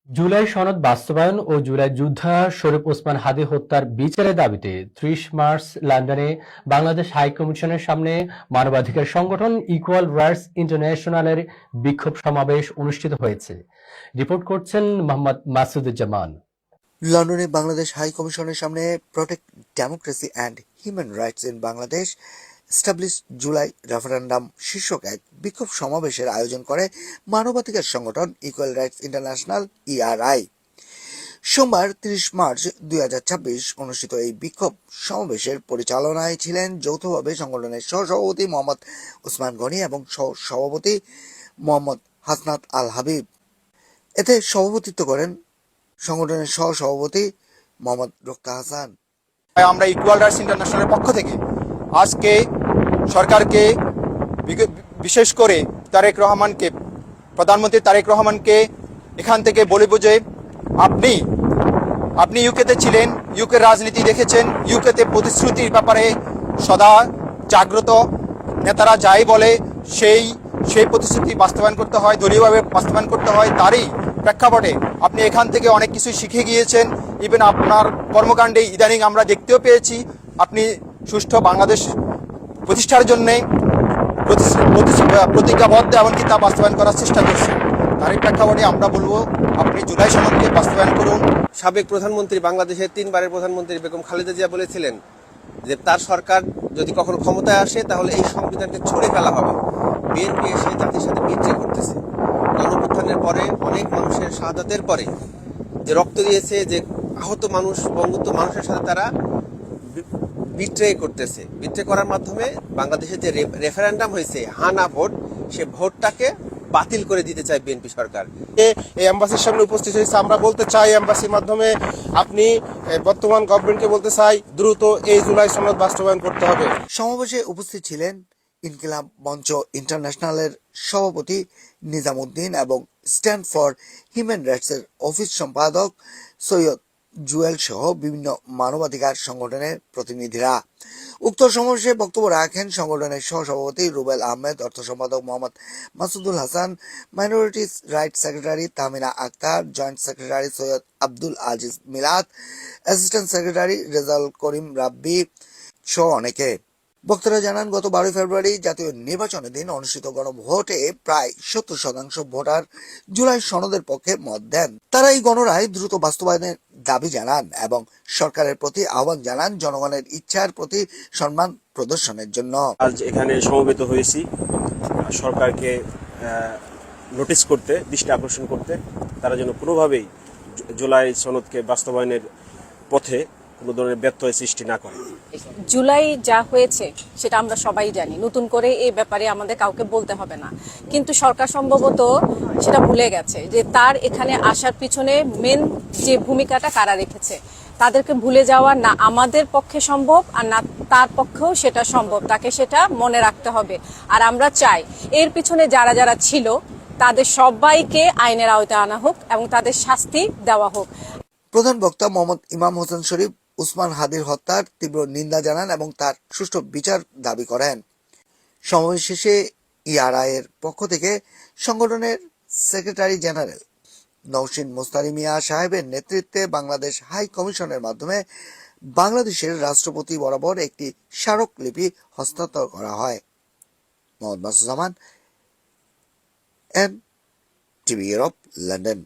জুলাই সনদ বাস্তবায়ন ও জুলাই যোদ্ধা শরীফ ওসমান হাদী হত্যার বিচারের দাবিতে ৩০ মার্চ লন্ডনে বাংলাদেশ হাই কমিশনের সামনে মানবাধিকার সংগঠন ইকুয়াল রাইটস ইন্টারন্যাশনালের বিক্ষোভ সমাবেশ অনুষ্ঠিত হয়েছে। রিপোর্ট করছেন মোহাম্মদ মাসুদুজ্জামান। লন্ডনে বাংলাদেশ হাই কমিশনের সামনে protect democracy and human rights in Bangladesh establish July referendum শীর্ষক এক বিক্ষোভ সমাবেশের আয়োজন করে মানবাধিকার সংগঠন ইকুয়াল রাইটস ইন্টারন্যাশনাল ইআরআই। সোমবার ৩০ মার্চ ২০২৬ অনুষ্ঠিত এই বিক্ষোভ সমাবেশের পরিচালনায় ছিলেন যৌথভাবে সংগঠনের সহসভাপতি মোহাম্মদ ওসমান গনি এবং সহ-সভাপতি মোহাম্মদ হাসনাত আল হাবিব। এতে সভাপতিত্ব করেন সংগঠনের সহ-সভাপতি মোহাম্মদ রোক্তা হাসান। আমরা ইকুয়াল রাইটস ইন্টারন্যাশনালের পক্ষ থেকে আজকে সরকারকে, বিশেষ করে প্রধানমন্ত্রী তারেক রহমানকে এখান থেকে বলে বুঝে, আপনি ইউকেতে ছিলেন, ইউকের রাজনীতি দেখেছেন, ইউকেতে প্রতিশ্রুতির ব্যাপারে সদা জাগ্রত। নেতারা যাই বলে সেই প্রতিশ্রুতি বাস্তবায়ন করতে হয়, দলীয়ভাবে বাস্তবায়ন করতে হয়। তারই প্রেক্ষাপটে আপনি এখান থেকে অনেক কিছু শিখে গিয়েছেন। ইভেন আপনার কর্মকাণ্ডে ইদানিং আমরা দেখতেও পেয়েছি আপনি সুষ্ঠু বাংলাদেশ প্রতিষ্ঠার জন্য প্রতিজ্ঞাবদ্ধ, এমনকি তা বাস্তবায়ন করার চেষ্টা করছেন। তারই প্রেক্ষাপটে আমরা বলবো আপনি জুলাই সনদকে বাস্তবায়ন করুন। সাবেক প্রধানমন্ত্রী, বাংলাদেশের ৩ বারের প্রধানমন্ত্রী বেগম খালেদা জিয়া বলেছিলেন যে তার সরকার যদি কখনো ক্ষমতায় আসে তাহলে এই সংবিধানকে ছুঁড়ে ফেলা হবে। বিএনপি এসে জাতির সাথে বিদ্রোহ করতেছে। গণঅভ্যুত্থানের পরে অনেক মানুষের শাহাদাতের পরে যে রক্ত দিয়েছে, যে আহত মানুষ, বঙ্গবন্ধু মানুষের সাথে তারা বিদ্রোহ করতেছে। বিদ্রোহ করার মাধ্যমে বাংলাদেশের যে রেফারেন্ডাম হয়েছে, হানা ভোট, সে ভোটটাকে বাতিল করে দিতে চায় বিএনপি সরকার। এই এম্বাসির সামনে উপস্থিত হয়েছে। আমরা বলতে চাই, এম্বাসির মাধ্যমে আপনি বর্তমান গভর্নমেন্টকে বলতে চাই, দ্রুত এই জুলাই সনদ বাস্তবায়ন করতে হবে। সমাবেশে উপস্থিত ছিলেন ইনকিলাব মঞ্চ ইন্টারন্যাশনালের সভাপতি নিজামুদ্দিন এবং স্ট্যান্ড ফর হিউম্যান রাইটসের অফিস সম্পাদক সৈয়দ জুয়েল সহ বিভিন্ন মানবাধিকার সংগঠনের প্রতিনিধিরা। উক্ত সমাবেশে বক্তব্য রাখেন সংগঠনের সহসভাপতি রুবেল আহমেদ, অর্থ সম্পাদক Mohammad Masudul Hasan, minorities rights secretary Tahmina Akter, joint secretary Syed Abdul Aziz Milad, assistant secretary Rezaul Karim Rabbi সহ অনেকে। বক্তারা জানান, গত 12 ফেব্রুয়ারি জাতীয় নির্বাচনের দিন অনুষ্ঠিত গণভোটে প্রায় 70% ভোটার জুলাই সনদের পক্ষে মত দেন। তারা এই গণরায় দ্রুত বাস্তবায়নের দাবি জানান এবং সরকারের প্রতি আহ্বান জানান জনগণের ইচ্ছার প্রতি সম্মান প্রদর্শনের জন্য। আজ এখানে সমবেত হয়েছি সরকারকে নোটিশ করতে, দৃষ্টি আকর্ষণ করতে, তারা যেন কোনোভাবেই জুলাই সনদকে বাস্তবায়নের পথে কোনো ধরনের ব্যত্যয় সৃষ্টি না করে। জুলাই যা হয়েছে সেটা আমরা সবাই জানি, নতুন করে এই ব্যাপারে আমাদের কাউকে বলতে হবে না। কিন্তু সরকার সম্ভবত সেটা ভুলে গেছে যে তার এখানে আসার পিছনে মেন যে ভূমিকাটা কারা রেখেছে। তাদেরকে ভুলে যাওয়া না আমাদের পক্ষে সম্ভব, আর না তার পক্ষেও সেটা সম্ভব। তাকে সেটা মনে রাখতে হবে। আর আমরা চাই এর পিছনে যারা যারা ছিল তাদের সবাইকে আইনের আওতায় আনা হোক এবং তাদের শাস্তি দেওয়া হোক। প্রধান বক্তা মোহাম্মদ ইমাম হোসেন শরীফ ওসমান হাদীর হত্যার তীব্র নিন্দা জানান এবং তার সুষ্ঠু বিচার দাবি করেন। সমাবেশ শেষে ইআরআই এর পক্ষ থেকে সংগঠনের সেক্রেটারি জেনারেল নওশীন মুস্তারি মিয়া সাহেবের নেতৃত্বে বাংলাদেশ হাই কমিশনের মাধ্যমে বাংলাদেশের রাষ্ট্রপতি বরাবর একটি স্মারকলিপি হস্তান্তর করা হয়। মোহাম্মদ মাসুদ জামান, এনটিভি ইউরোপ, লন্ডন।